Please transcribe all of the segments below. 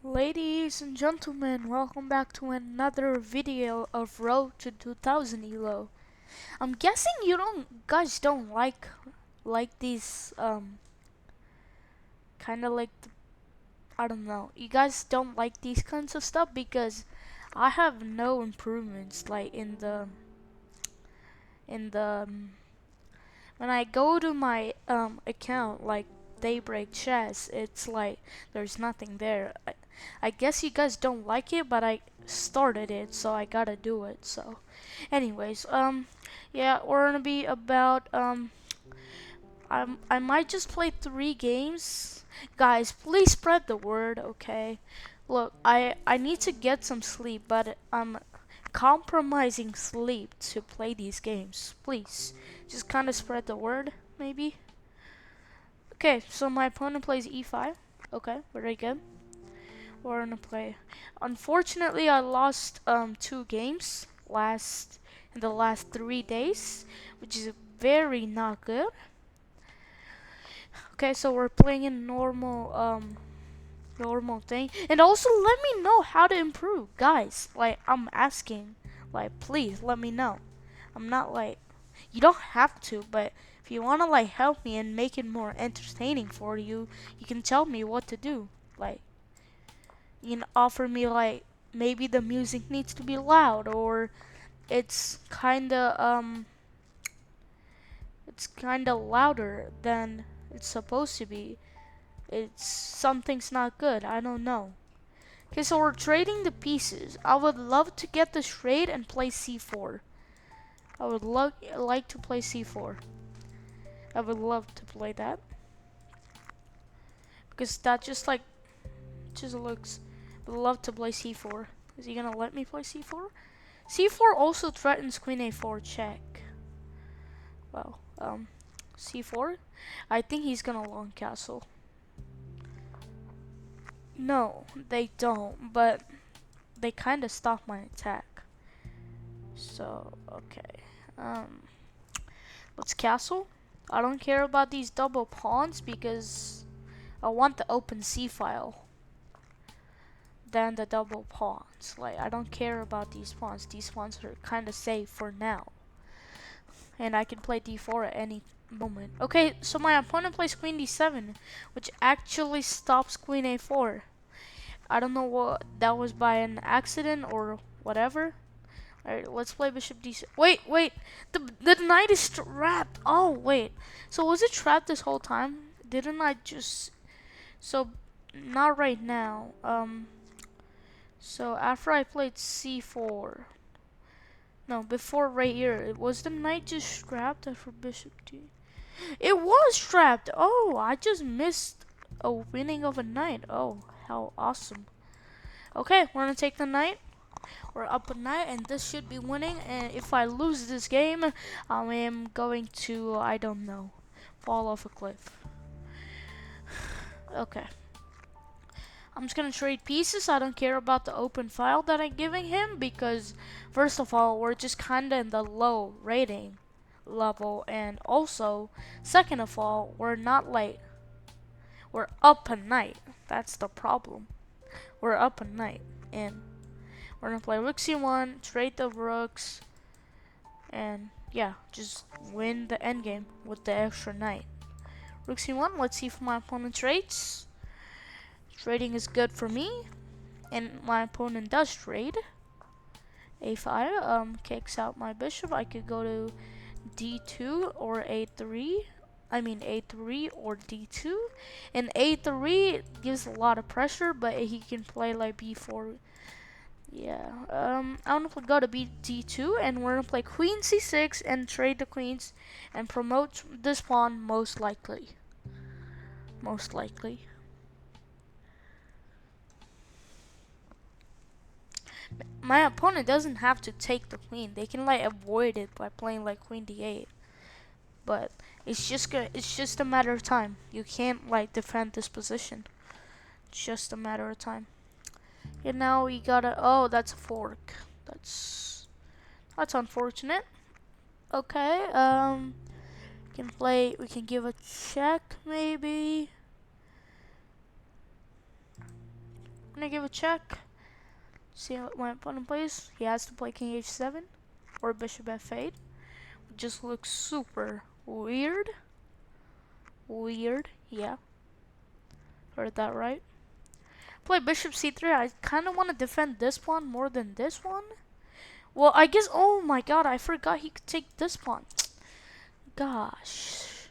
Ladies and gentlemen, welcome back to another video of Road to 2000 Elo. I'm guessing you guys don't like these kind of like I don't know. You guys don't like these kinds of stuff because I have no improvements like in the when I go to my account like Daybreak Chess, it's like there's nothing there. I guess you guys don't like it, but I started it, so I gotta do it. So, anyways, yeah, we're gonna be about I might just play 3 games. Guys, please spread the word, okay? Look, I need to get some sleep, but I'm compromising sleep to play these games. Please, just kind of spread the word, maybe. Okay, so my opponent plays e5. Okay, very good. We're gonna play. Unfortunately, I lost 2 games in the last 3 days, which is very not good. Okay, so we're playing in normal thing, and also let me know how to improve, guys. Like I'm asking, like please let me know. I'm not like you don't have to, but if you wanna like help me and make it more entertaining for you, you can tell me what to do. Like you can offer me like maybe the music needs to be loud or it's kinda louder than it's supposed to be. It's something's not good. I don't know. Okay, so we're trading the pieces. I would love to get this trade and play c4. I would like to play c4. I would love to play that because that just looks. I would love to play c4. Is he gonna let me play c4? c4 also threatens queen a4 check. Well, c4. I think he's gonna long castle. No, they don't, but they kind of stop my attack. So, okay. Let's castle. I don't care about these double pawns because I want the open c file than the double pawns. Like, I don't care about these pawns. These pawns are kind of safe for now. And I can play d4 at any moment. Okay, so my opponent plays queen d7, which actually stops queen a4. I don't know what that was by an accident or whatever. Alright, let's play bishop d6. Wait, the knight is trapped. Oh wait, so was it trapped this whole time? Didn't I just so not right now. So after I played c4, no, before right here, was the knight just trapped after bishop d? It was trapped. Oh, I just missed a winning of a knight. Oh, how awesome. Okay, we're gonna take the knight. We're up a knight, and this should be winning. And if I lose this game, I am going to, I don't know, fall off a cliff. Okay. I'm just gonna trade pieces. I don't care about the open file that I'm giving him because, first of all, we're just kinda in the low rating level, and also, second of all, we're not like we're up a knight. That's the problem. We're up a knight, and we're gonna play rook c1, trade the rooks, and yeah, just win the endgame with the extra knight. Rook c1, let's see if my opponent trades. Trading is good for me, and my opponent does trade. a5 kicks out my bishop. I could go to d2 or a3. I mean a3 or d2. And a3 gives a lot of pressure, but he can play like b4. Yeah, I want to go to d2, and we're gonna play queen c6 and trade the queens and promote this pawn most likely. Most likely. My opponent doesn't have to take the queen. They can like avoid it by playing like queen d8. But it's just a matter of time. You can't like defend this position. It's just a matter of time. And now we gotta. Oh, that's a fork. That's unfortunate. Okay. Can play. We can give a check maybe. gonna give a check. See what my opponent plays. He has to play king h7 or bishop f8. It just looks super weird. Weird, yeah. Heard that right. Play bishop c3. I kind of want to defend this pawn more than this one. Well, I guess. Oh my god, I forgot he could take this pawn. Gosh,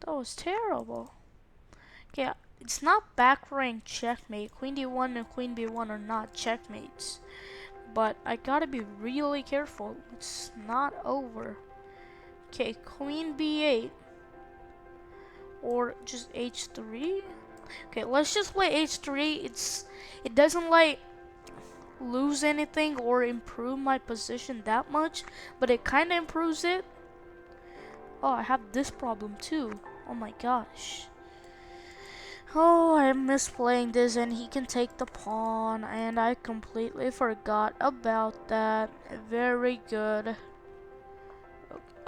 that was terrible. Okay, it's not back rank checkmate. Queen d1 and queen b1 are not checkmates. But I gotta be really careful. It's not over. Okay, queen b8. Or just h3. Okay, let's just play h3. It doesn't like lose anything or improve my position that much, but it kind of improves it. Oh, I have this problem too. Oh my gosh. Oh, I miss playing this, and he can take the pawn, and I completely forgot about that. Very good.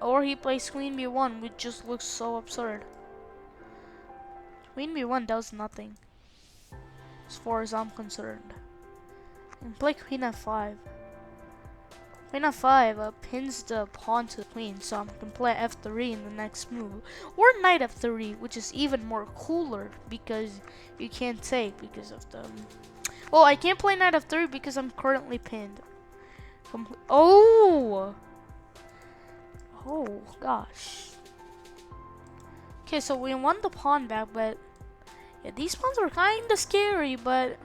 Or he plays queen b1, which just looks so absurd. Queen b1 does nothing, as far as I'm concerned. And play queen f5. Queen f5 pins the pawn to the queen, so I can play f3 in the next move. Or knight f3, which is even more cooler because you can't take because of the... Well, I can't play knight f3 because I'm currently pinned. Oh! Oh, gosh. Okay, so we won the pawn back, but... Yeah, these pawns are kinda scary, but...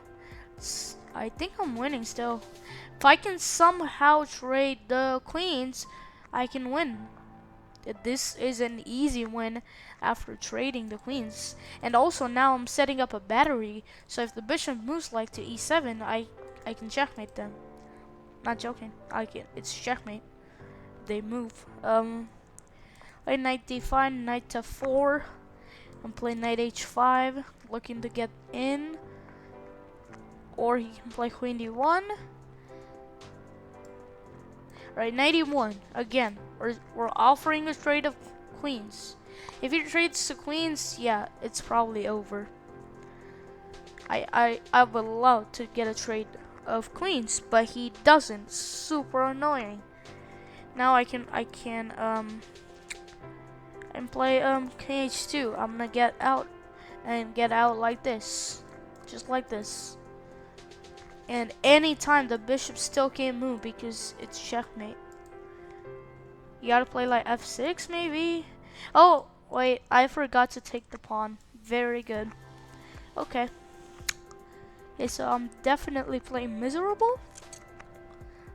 I think I'm winning still. If I can somehow trade the queens, I can win. This is an easy win after trading the queens. And also now I'm setting up a battery, so if the bishop moves like to e7, I can checkmate them. Not joking. It's checkmate. They move. Play knight d5, knight f4, and play knight h5, looking to get in. Or he can play queen d1. Right, knight e1 again. We're offering a trade of queens. If he trades the queens, yeah, it's probably over. I would love to get a trade of queens, but he doesn't. Super annoying. Now I can and play king h2. I'm gonna get out like this, just like this. And anytime the bishop still can't move because it's checkmate. You gotta play like f6 maybe. Oh wait, I forgot to take the pawn. Very good. Okay. Okay, so I'm definitely playing miserable.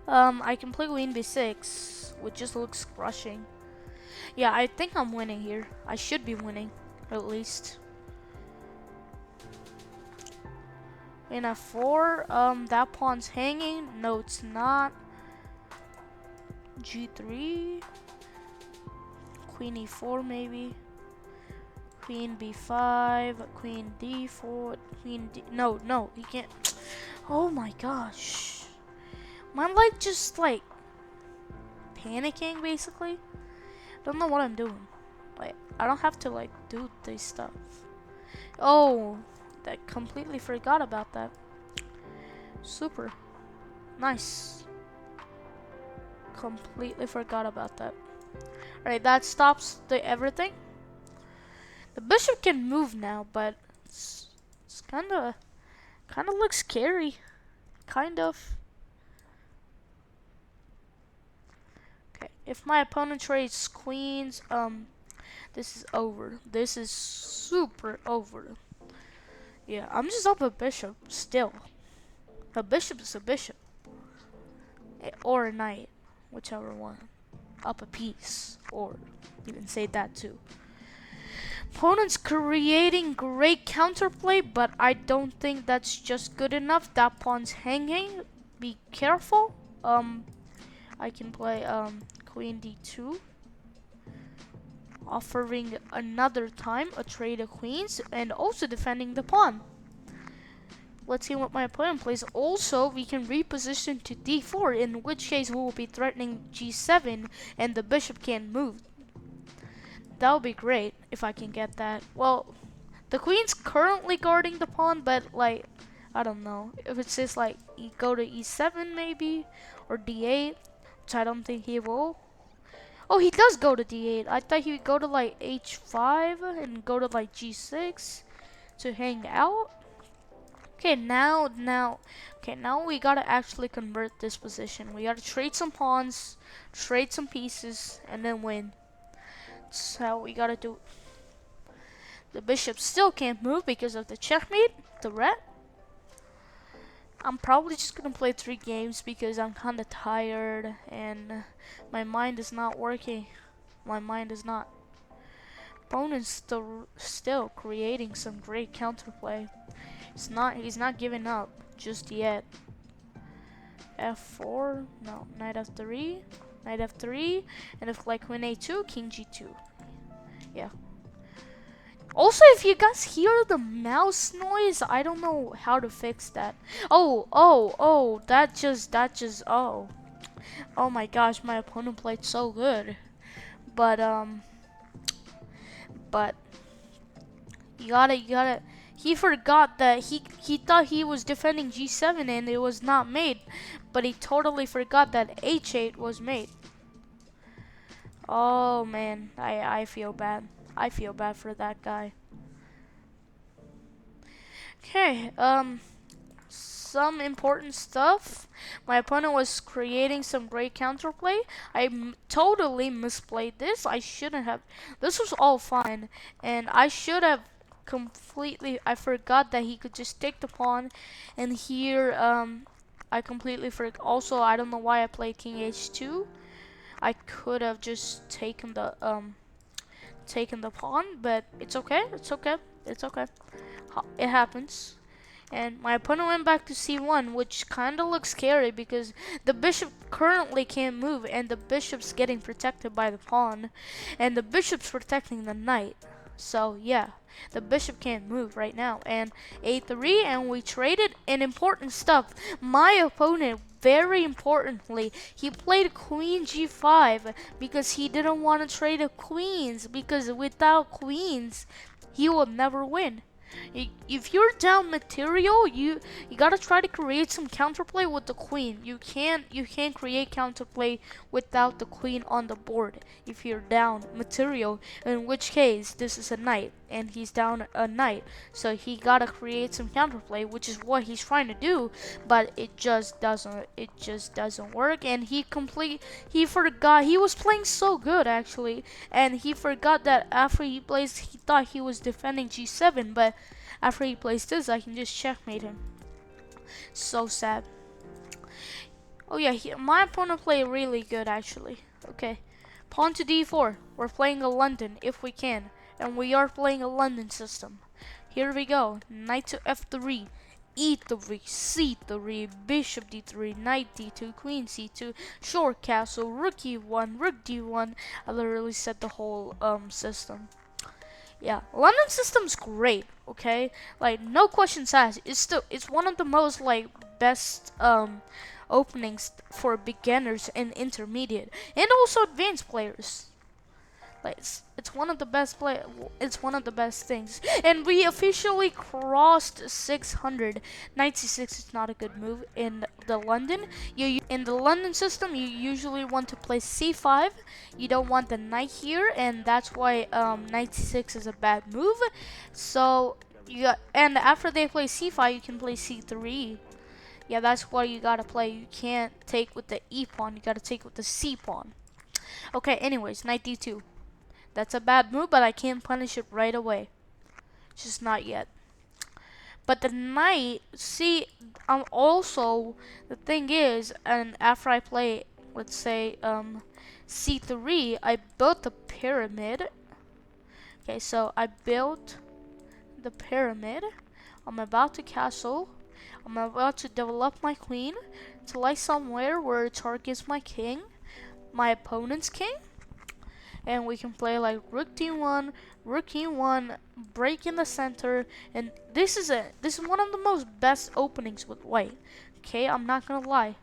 I can play queen b6, which just looks crushing. Yeah, I think I'm winning here. I should be winning, at least. In f4, that pawn's hanging. No, it's not. g3. Queen e4 maybe. Queen b5. Queen d4. Queen d... No, he can't. Oh my gosh. I'm like just like panicking basically. Don't know what I'm doing. Like, I don't have to like do this stuff. Oh, I completely forgot about that. Super. Nice. Completely forgot about that. Alright, that stops the everything. The bishop can move now, but it's kinda looks scary. Kind of. Okay, if my opponent trades queens, this is over. This is super over. Yeah, I'm just up a bishop still. A bishop is a bishop. Or a knight, whichever one. Up a piece, or you can say that too. Opponent's creating great counterplay, but I don't think that's just good enough. That pawn's hanging. Be careful. I can play queen d2. Offering another time a trade of queens and also defending the pawn. Let's see what my opponent plays. Also, we can reposition to d4, in which case we will be threatening g7 and the bishop can't move. That would be great if I can get that. Well, the queen's currently guarding the pawn, but like I don't know. If it says like go to e7 maybe, or d8, which I don't think he will. Oh, he does go to d8. I thought he would go to like h5 and go to like g6 to hang out. Okay, now we gotta actually convert this position. We gotta trade some pawns, trade some pieces, and then win. That's how we gotta do it. The bishop still can't move because of the checkmate, the red. I'm probably just gonna play 3 games because I'm kinda tired and my mind is not working. My mind is not. Opponent's still creating some great counterplay. He's not giving up just yet. F4, no, knight f3, knight f3, and if like queen a2, king g2. Yeah. Also, if you guys hear the mouse noise, I don't know how to fix that. Oh, oh my gosh, my opponent played so good. But he forgot that he thought he was defending g7 and it was not mate, but he totally forgot that h8 was mate. Oh man, I feel bad. I feel bad for that guy. Okay, some important stuff. My opponent was creating some great counterplay. I totally misplayed this. I shouldn't have. This was all fine, and I should have completely. I forgot that he could just take the pawn, and here I completely forgot. Also, I don't know why I played king h2. I could have just taken the pawn, but it's okay. It's okay. It's okay. It happens. And my opponent went back to c1, which kind of looks scary because the bishop currently can't move and the bishop's getting protected by the pawn and the bishop's protecting the knight. So yeah, the bishop can't move right now. And a3, and we traded an important stuff. My opponent, very importantly, he played queen g5 because he didn't want to trade the queens, because without queens he will never win. If you're down material, you gotta try to create some counterplay with the queen. You can't create counterplay without the queen on the board if you're down material, in which case this is a knight and he's down a knight, so he gotta create some counterplay, which is what he's trying to do, but it just doesn't work. And he forgot. He was playing so good actually, and he forgot that after he plays, he thought he was defending g7, but after he plays this, I can just checkmate him. So sad. Oh yeah, my opponent played really good actually. Okay, pawn to d4. We're playing a London if we can, and we are playing a London system. Here we go. Knight to f3, e3, c3, bishop d3, knight d2, queen c2, short castle, rook e1, rook d1. I literally set the whole system. Yeah, London system's great, okay? Like, no questions asked. It's one of the most like best openings for beginners and intermediate and also advanced players. Like, it's one of the best it's one of the best things. And we officially crossed 600. 96 is not a good move in the London. In the London system, you usually want to play c5. You don't want the knight here, and that's why 96 is a bad move. So and after they play c5, you can play c3. Yeah, that's what you gotta play. You can't take with the e pawn. You gotta take with the c pawn. Okay. Anyways, knight d2. That's a bad move, but I can't punish it right away. Just not yet. But the knight, see, also, the thing is, and after I play, let's say, c3, I built the pyramid. Okay, so I built the pyramid. I'm about to castle. I'm about to develop my queen to lie somewhere where it targets my king, my opponent's king. And we can play like rook d1, rook e1, break in the center, and this is one of the most best openings with white. Okay, I'm not gonna lie.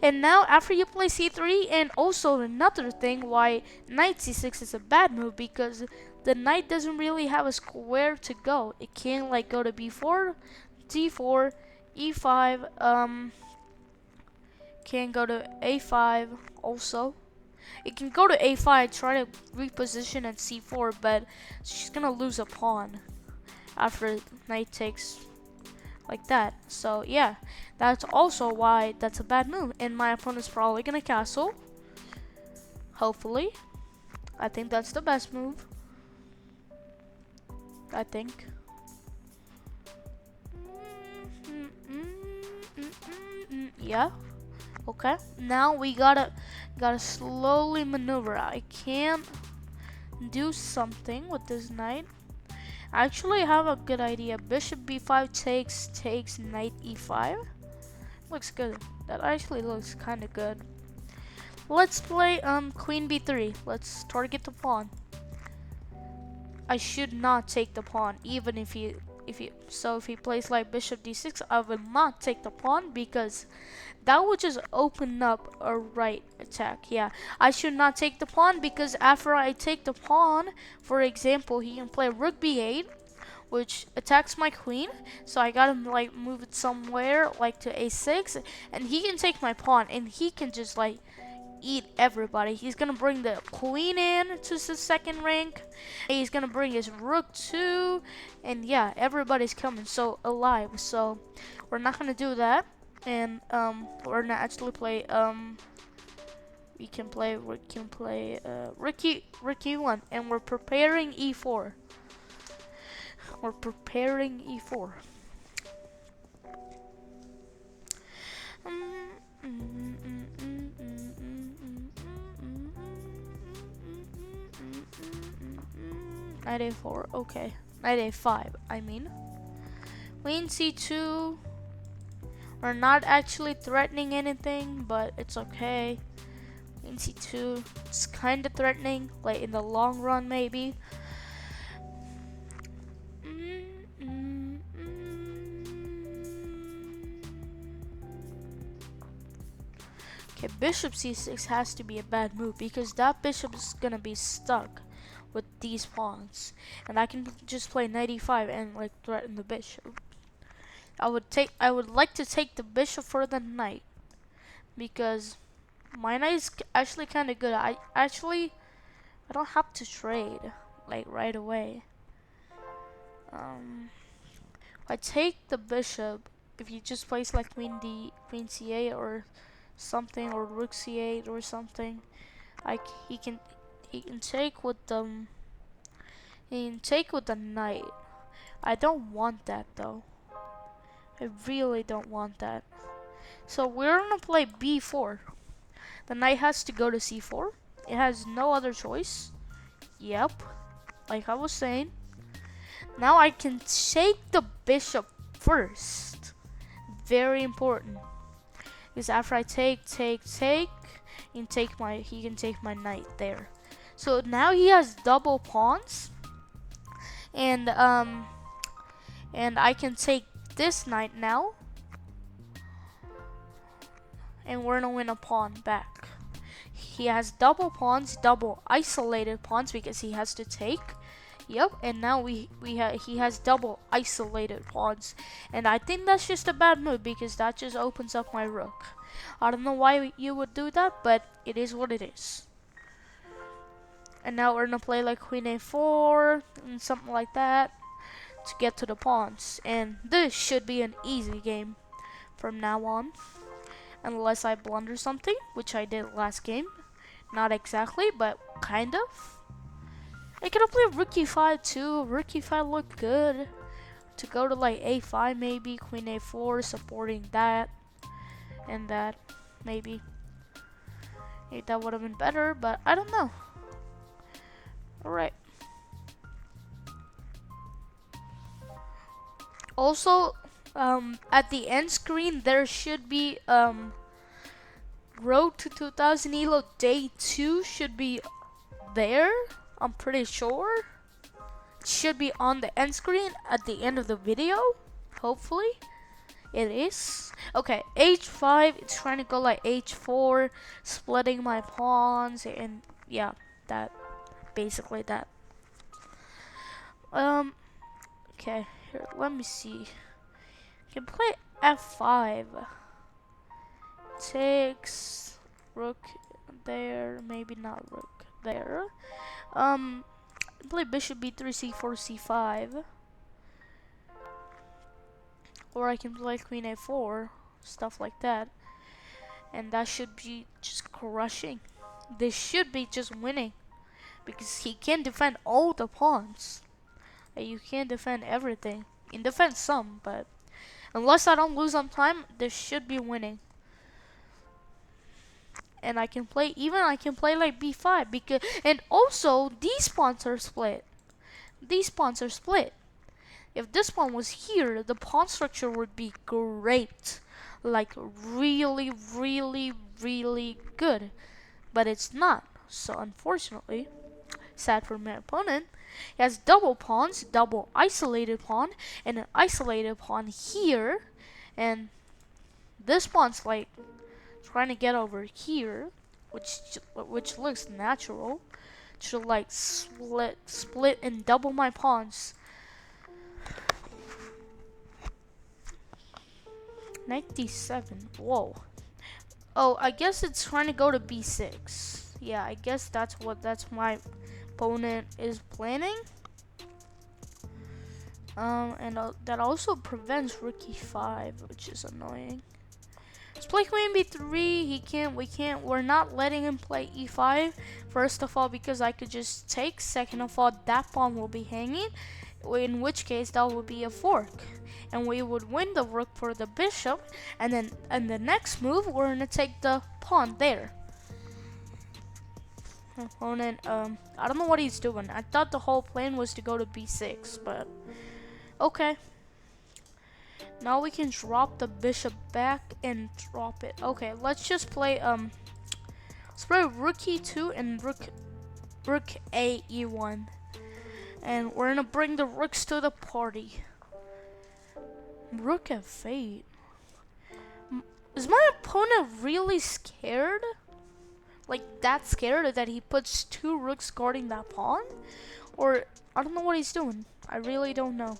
And now after you play c3, and also another thing why knight c6 is a bad move, because the knight doesn't really have a square to go. It can't like go to b4, d4, e5, can go to a5 also. It can go to a5, try to reposition at c4, but she's gonna lose a pawn after knight takes like that. So yeah, that's also why that's a bad move. And my opponent's probably gonna castle. Hopefully. I think that's the best move. I think. Yeah. Okay. Now we gotta slowly maneuver. I can't do something with this knight. I actually have a good idea. Bishop b5 takes knight e5. Looks good. That actually looks kind of good. Let's play queen b3. Let's target the pawn. I should not take the pawn, even if he plays like bishop d6, I will not take the pawn because that would just open up a right attack. Yeah, I should not take the pawn because after I take the pawn, for example, he can play rook b8, which attacks my queen. So I gotta like move it somewhere like to a6, and he can take my pawn, and he can just like eat everybody. He's gonna bring the queen in to the second rank. He's gonna bring his rook too, and yeah, everybody's coming so alive. So we're not gonna do that, and we're gonna actually play we can play rook e1, and we're preparing e4. We're preparing e4. Knight a4, okay. Knight a5, I mean. Queen c2. We're not actually threatening anything, but it's okay. Queen c2, it's kind of threatening, like in the long run maybe. Okay, bishop c6 has to be a bad move because that bishop is gonna be stuck with these pawns, and I can just play knight e5 and like threaten the bishop. I would like to take the bishop for the knight because my knight is actually kind of good. I don't have to trade like right away. If I take the bishop, if he just plays like queen c8 or something, or rook c8 or something, he can take with the knight. I don't want that though. I really don't want that. So we're gonna play b4. The knight has to go to c4. It has no other choice. Yep, like I was saying. Now I can take the bishop first. Very important. Because after I take, he can take my knight there. So now he has double pawns, and I can take this knight now, and we're gonna win a pawn back. He has double pawns, double isolated pawns because he has to take. Yep, and now he has double isolated pawns, and I think that's just a bad move because that just opens up my rook. I don't know why you would do that, but it is what it is. And now we're gonna play like queen a4 and something like that to get to the pawns, and this should be an easy game from now on, unless I blunder something, which I did last game. Not exactly, but kind of. I could have played rook e5 too. Rook e5 looked good. To go to like a5 maybe, queen a4 supporting that and that maybe. Maybe that would have been better, but I don't know. Alright. Also, at the end screen there should be Road to 2000 Elo Day 2 should be there. I'm pretty sure. It should be on the end screen at the end of the video. Hopefully. It is. Okay, h5. It's trying to go like h4. Splitting my pawns. And yeah, that. Basically that. Okay, here, let me see. I can play f5 takes rook there, maybe not rook there. Play bishop b3, c4, c5, or I can play queen a4, stuff like that, and that should be just crushing. This should be just winning because he can defend all the pawns. You can't defend everything. You can defend some, but unless I don't lose on time, this should be winning. And I can play like b5 because, and also these pawns are split. These pawns are split. If this pawn was here, the pawn structure would be great, like really, really, really good. But it's not. So unfortunately, sad for my opponent, he has double pawns, double isolated pawn, and an isolated pawn here, and this pawn's like trying to get over here, which looks natural. Should like split and double my pawns. 97. Whoa. Oh, I guess it's trying to go to b6. Yeah, I guess that's my opponent is planning. And that also prevents rook e5, which is annoying. Let's play queen b3. We're not letting him play e5. First of all, because I could just take. Second of all, that pawn will be hanging, in which case that would be a fork. And we would win the rook for the bishop, and then in the next move, we're gonna take the pawn there. Opponent, I don't know what he's doing. I thought the whole plan was to go to b6, but okay. Now we can drop the bishop back and drop it. Okay, let's just play let's play rook e2 and rook a e1, and we're gonna bring the rooks to the party. Rook f8. Is my opponent really scared? Like that scared that he puts two rooks guarding that pawn? Or I don't know what he's doing. I really don't know.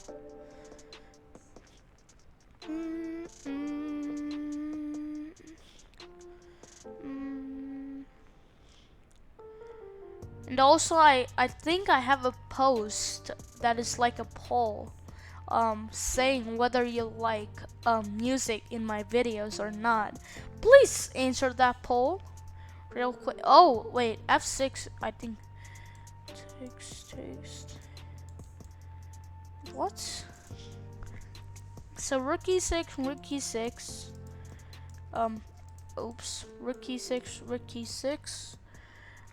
And also I think I have a post that is like a poll saying whether you like music in my videos or not. Please answer that poll real quick. Oh wait, f6 I think takes what? So rook e6, rook e6. Oops, rook e6, rook e6.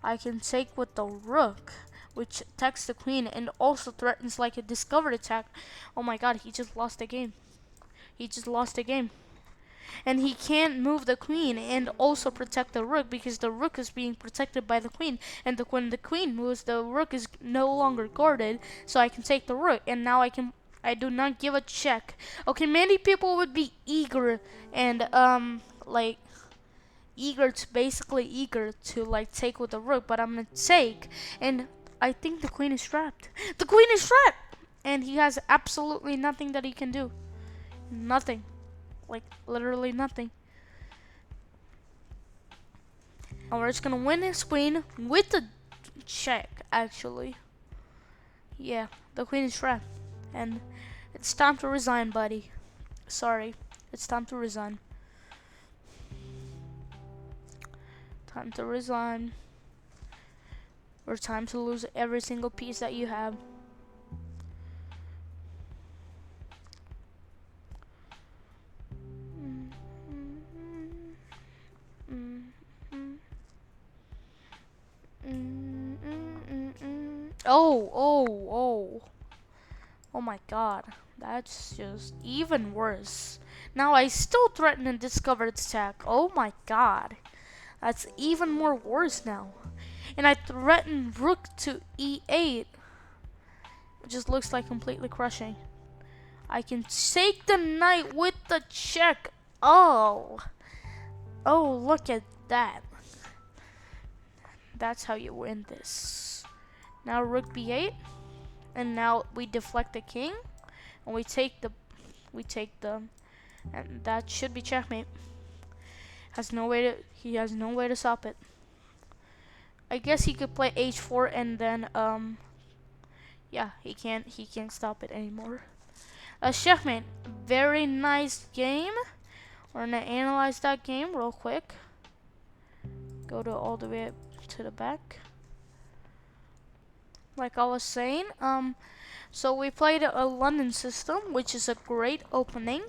I can take with the rook, which attacks the queen and also threatens like a discovered attack. Oh my god, he just lost the game. He just lost the game. And he can't move the queen and also protect the rook because the rook is being protected by the queen. And when the queen moves, the rook is no longer guarded. So I can take the rook, and now I do not give a check. Okay, many people would be eager and like eager to like take with the rook, but I'm gonna take, and I think the queen is trapped. The queen is trapped, and he has absolutely nothing that he can do. Nothing, like literally nothing. And we're just gonna win his queen with the check. Actually, yeah, the queen is trapped, and it's time to resign, buddy. Sorry, it's time to resign. Time to resign. Or time to lose every single piece that you have. Oh my god. That's just even worse. Now I still threaten a discovered attack. Oh my god. That's even more worse now. And I threaten rook to e8. It just looks like completely crushing. I can take the knight with the check. Oh, look at that. That's how you win this. Now rook b8, and now we deflect the king, and we take the And that should be checkmate. He has no way to stop it. I guess he could play h4 and then yeah, he can't stop it anymore. Checkmate. Very nice game. We're gonna analyze that game real quick. Go to all the way to the back. Like I was saying, so we played a London system, which is a great opening.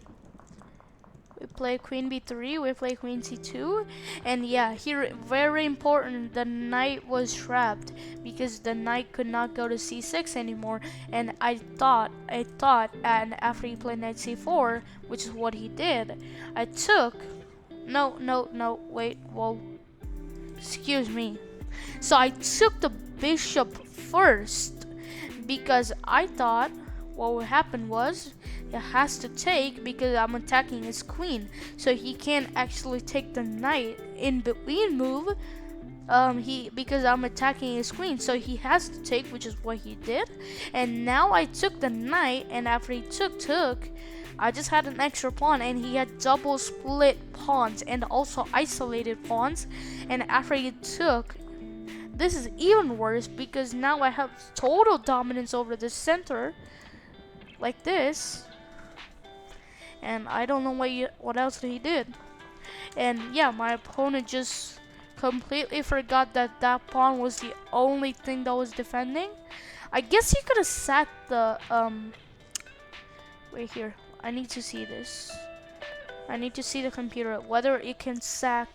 We play queen b3, we play queen c2, and yeah, here very important, the knight was trapped because the knight could not go to c6 anymore. And I thought, and after he played knight c4, which is what he did, I took, wait, whoa, excuse me. So I took the bishop first because I thought what would happen was it has to take because I'm attacking his queen, so he can't actually take the knight in between move. Because I'm attacking his queen, so he has to take, which is what he did. And now I took the knight, and after he took, I just had an extra pawn, and he had double split pawns and also isolated pawns. And after he took, this is even worse because now I have total dominance over the center, like this. And I don't know what else he did. And yeah, my opponent just completely forgot that that pawn was the only thing that was defending. I guess he could have sacked the wait here. I need to see this. I need to see the computer whether it can sack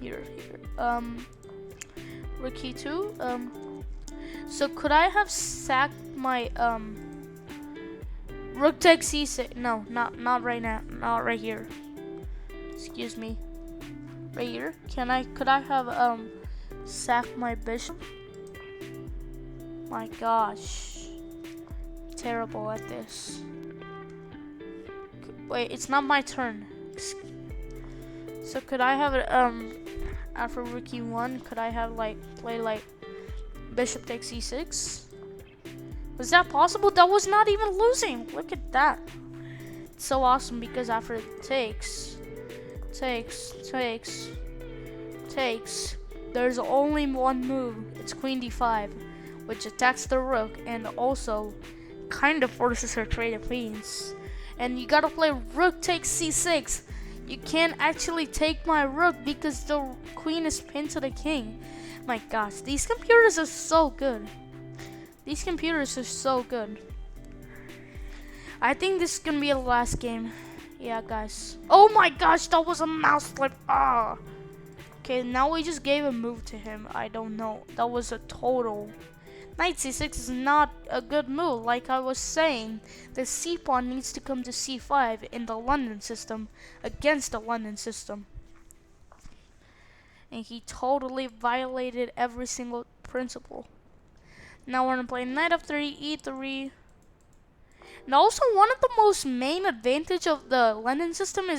here rook e2. So could I have sacked my rook takes c6? No, not right now. Not right here. Excuse me. Right here. Could I have sacked my bishop? My gosh. Terrible at this. Wait, it's not my turn. So could I have it after rook e1, could I have play bishop takes c6? Was that possible? That was not even losing. Look at that. It's so awesome because after it takes, there's only one move. It's queen d5, which attacks the rook and also kind of forces her trade of queens. And you gotta play rook takes c6. You can't actually take my rook because the queen is pinned to the king. My gosh, these computers are so good. These computers are so good. I think this is gonna be the last game. Yeah, guys. Oh my gosh, that was a mouse slip. Ah. Okay, now we just gave a move to him. I don't know. That was a total. Knight c6 is not a good move. Like I was saying, the c pawn needs to come to c5 in the London system against the London system. And he totally violated every single principle. Now we're gonna play knight f3, e3. And also one of the most main advantage of the London system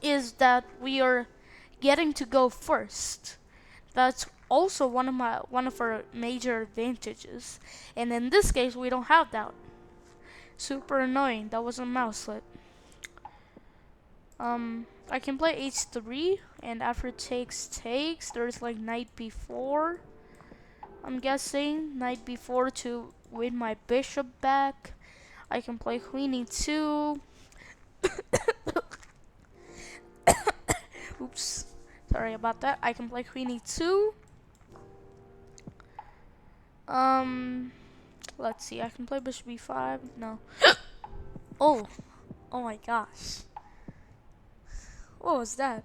is that we are getting to go first. That's also one of our major advantages. And in this case we don't have that. Super annoying. That was a mouse slip. I can play h3 and after takes, there's like knight b4. I'm guessing knight b4 to win my bishop back. I can play queen e2. Oops, sorry about that. I can play queen e2. Let's see. I can play bishop b5. No. Oh my gosh. What was that?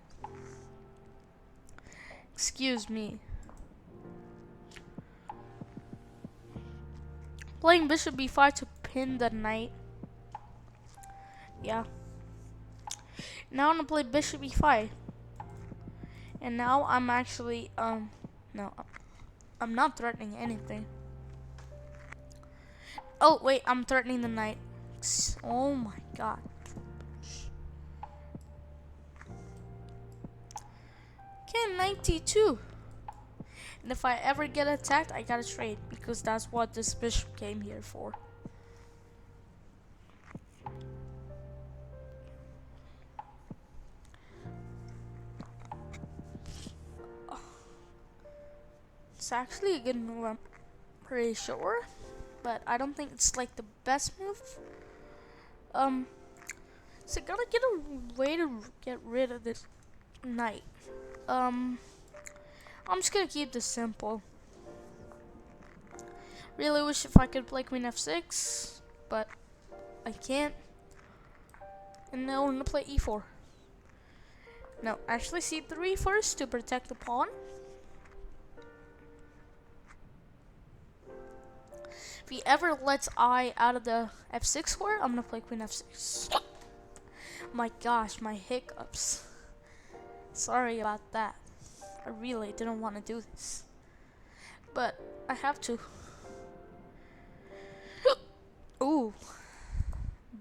Excuse me. Playing bishop b5 to pin the knight. Yeah. Now I'm gonna play bishop e5. And now I'm actually no, I'm not threatening anything. Oh wait, I'm threatening the knight. Oh my god. Okay, knight t2. And if I ever get attacked, I gotta trade because that's what this bishop came here for. It's actually a good move, I'm pretty sure, but I don't think it's like the best move. So I gotta get a way to get rid of this knight. I'm just gonna keep this simple. Really wish if I could play queen f6, but I can't. And now I'm gonna play e4. No, actually c3 first to protect the pawn. If he ever lets I out of the f6 square, I'm gonna play queen f6. My gosh, my hiccups. Sorry about that. I really didn't want to do this, but I have to. Ooh,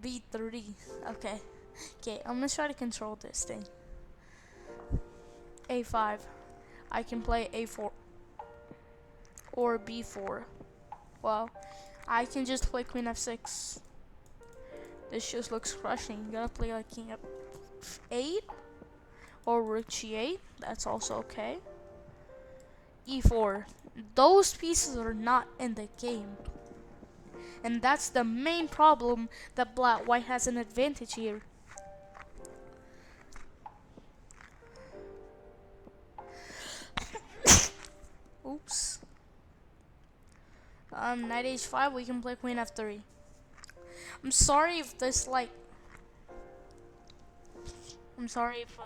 b3. Okay, I'm gonna try to control this thing. a5. I can play a4 or b4. Well, I can just play queen f6. This just looks crushing. You gotta play like king f8 or rook g8. That's also okay. e4. Those pieces are not in the game. And that's the main problem that white has an advantage here. Oops. Knight h5, we can play queen f3. I'm sorry if this I'm sorry if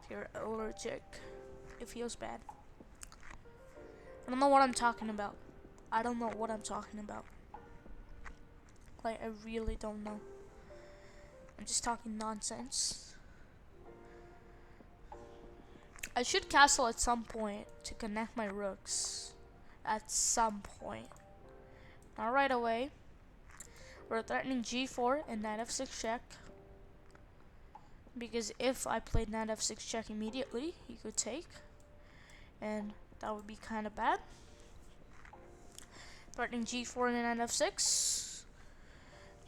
you're allergic. It feels bad. I don't know what I'm talking about. I don't know what I'm talking about. Like, I really don't know. I'm just talking nonsense. I should castle at some point to connect my rooks. At some point. Not right away. We're threatening g4 and knight f6 check. Because if I played knight f6 check immediately, he could take. And that would be kind of bad. Threatening g4 and knight f6.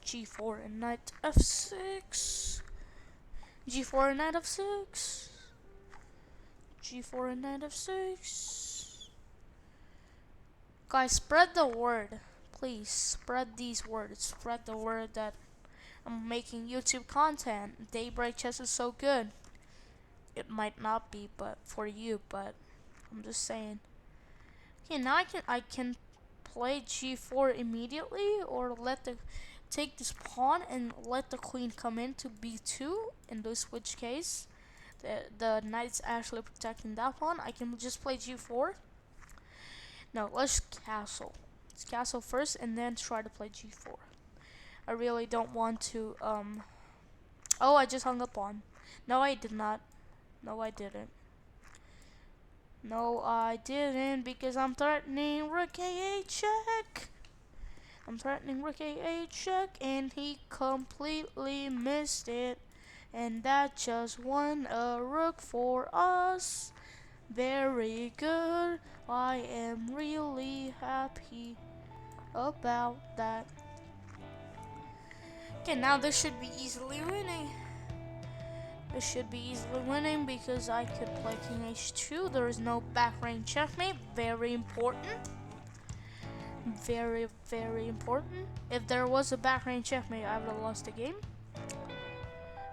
g4 and knight f6. g4 and knight f6. g4 and knight f6. Guys, spread the word. Please, spread these words. Spread the word that I'm making YouTube content. Daybreak Chess is so good. It might not be, but for you, but I'm just saying. Okay, now I can play g4 immediately, or take this pawn and let the queen come into b2. In which case, the knight's actually protecting that pawn. I can just play g4. No, let's castle. Let's castle first and then try to play g4. I really don't want to, oh, I just hung up on. No, I did not. No, I didn't. No, I didn't, because I'm threatening rook a8 check. I'm threatening rook a8 check, and he completely missed it. And that just won a rook for us. Very good. I am really happy about that. Okay, now this should be easily winning. This should be easily winning because I could play king h2. There is no back range checkmate. Very important. Very, very important. If there was a back range checkmate, I would have lost the game.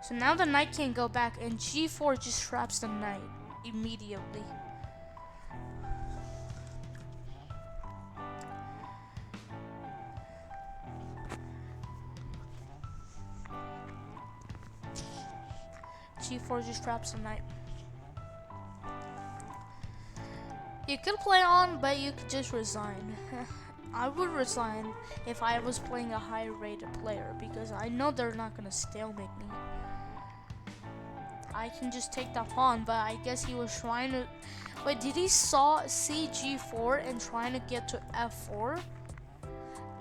So now the knight can go back, and g4 just traps the knight immediately. g4 just traps the knight. You could play on, but you could just resign. I would resign if I was playing a high rated player, because I know they're not gonna stalemate me. I can just take that pawn, but I guess he was trying to. Wait, did he see g4 and trying to get to f4?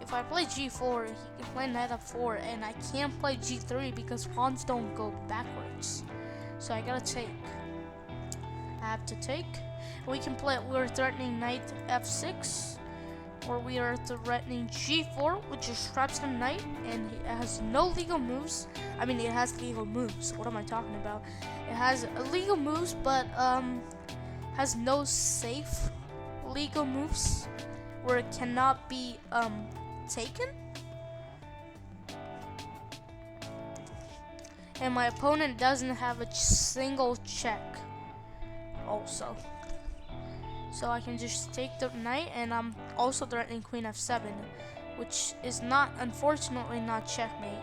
If I play g4, he can play knight f4, and I can't play g3 because pawns don't go backwards. So I gotta take. I have to take. We can play. We're threatening knight f6, or we are threatening g4, which just traps the knight, and it has no legal moves. I mean, it has legal moves. What am I talking about? It has illegal moves, but has no safe legal moves where it cannot be taken. And my opponent doesn't have a single check also. So I can just take the knight, and I'm also threatening queen f7, which is not, unfortunately, not checkmate.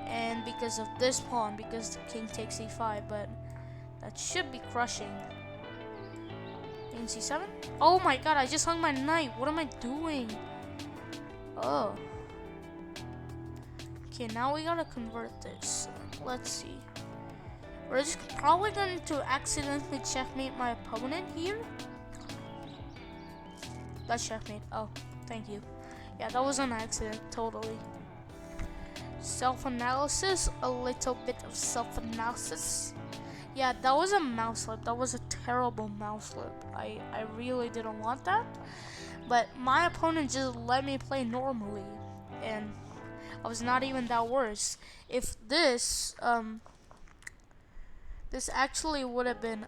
And because of this pawn, because the king takes e5, but that should be crushing. King c7? Oh my god, I just hung my knight. What am I doing? Oh. Okay, now we gotta convert this. Let's see. We're just probably going to accidentally checkmate my opponent here. That's checkmate. Oh, thank you. Yeah, that was an accident, totally. Self-analysis, a little bit of self-analysis. Yeah, that was a mouse slip. That was a terrible mouse slip. I really didn't want that. But my opponent just let me play normally, and I was not even that worse. If this this actually would have been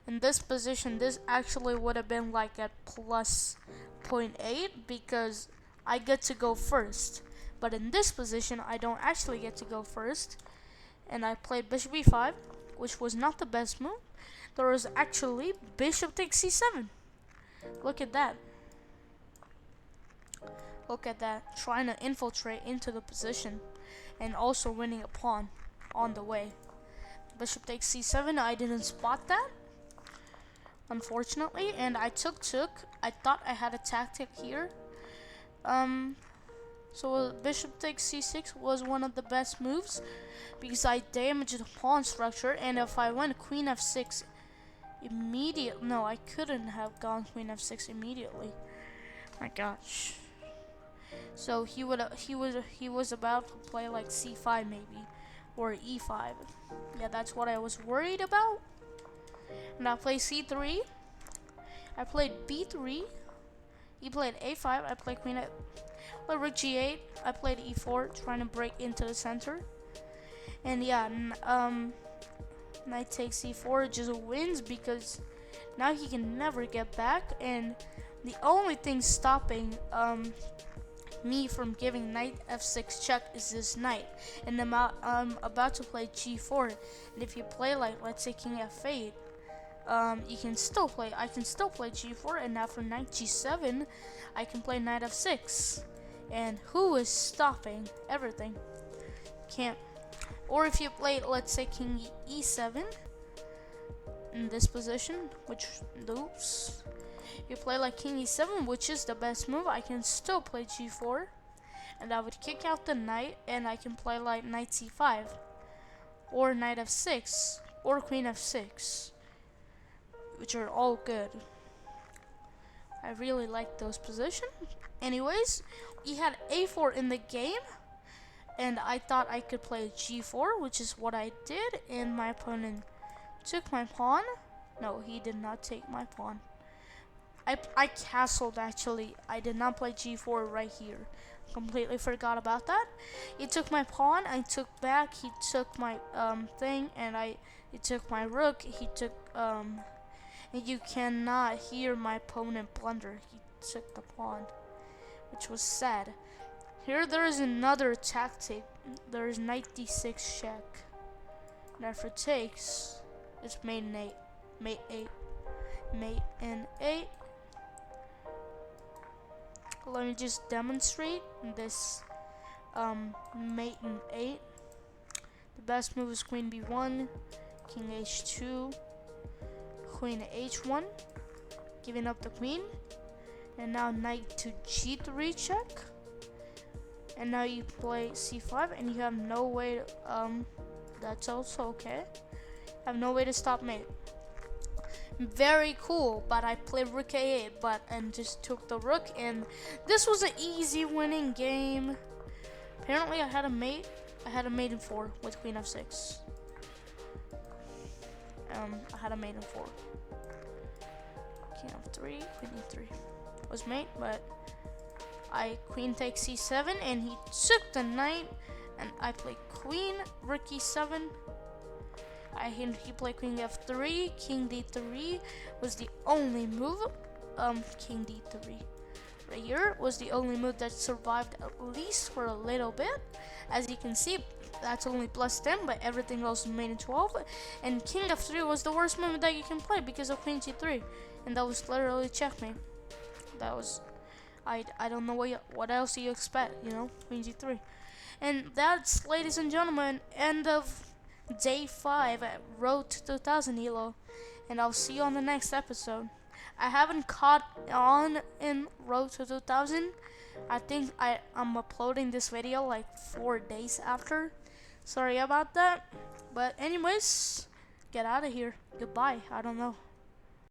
in this position, this actually would have been like at plus 0.8 because I get to go first. But in this position, I don't actually get to go first, and I played bishop e5, which was not the best move. There was actually bishop takes c7. Look at that. Look at that, trying to infiltrate into the position and also winning a pawn on the way. Bishop takes c7, I didn't spot that, unfortunately, and I took. I thought I had a tactic here. So bishop takes c6 was one of the best moves because I damaged the pawn structure, and if I went queen f6 immediately, no, I couldn't have gone queen f6 immediately. My gosh. So he was about to play like c5 maybe, or e5. Yeah, that's what I was worried about. And I played c3. I played b3. He played a5. I played queen rook g8. I played e4, trying to break into the center. And yeah, knight takes e4 just wins because now he can never get back. And the only thing stopping me from giving knight f6 check is this knight, and I'm about to play g4, and if you play like, let's say, king f8, I can still play g4, and after knight g7 I can play knight f6, and who is stopping everything? Can't. Or if you play, let's say, king e7 in this position, which loops, you play like king e7, which is the best move, I can still play g4, and I would kick out the knight, and I can play like knight c5, or knight f6, or queen f6, which are all good. I really like those positions. Anyways, we had a4 in the game, and I thought I could play g4, which is what I did, and my opponent took my pawn. No, he did not take my pawn. I castled, actually. I did not play g4 right here. Completely forgot about that. He took my pawn, I took back, he took my thing, and he took my rook, he took and you cannot hear my opponent blunder. He took the pawn, which was sad. Here there is another tactic. There is knight d6 check. Now for takes, it's mate in 8. Mate 8. Mate in 8. Let me just demonstrate this mate in 8. The best move is queen b1, king h2, queen h1, giving up the queen, and now knight to g3 check, and now you play c5, and you have no way to, that's also okay, have no way to stop mate. Very cool, but I played rook a8 and just took the rook, and this was an easy winning game. Apparently I had a mate in 4 with queen f6. I had a mate in 4. King f3, queen e3 was mate, but queen takes c7, and he took the knight, and I played queen, rook e7, He played Queen F3, King D3 was the only move. King D3 right here was the only move that survived at least for a little bit. As you can see, that's only +10, but everything else remained 12. And King F3 was the worst move that you can play because of Queen G3, and that was literally checkmate. That was, I don't know what else do you expect, you know, Queen G3. And that's, ladies and gentlemen, end of day 5 at Road to 2000 Elo, and I'll see you on the next episode. I haven't caught on in Road to 2000. I think I'm uploading this video like 4 days after. Sorry about that. But anyways, get out of here. Goodbye. I don't know.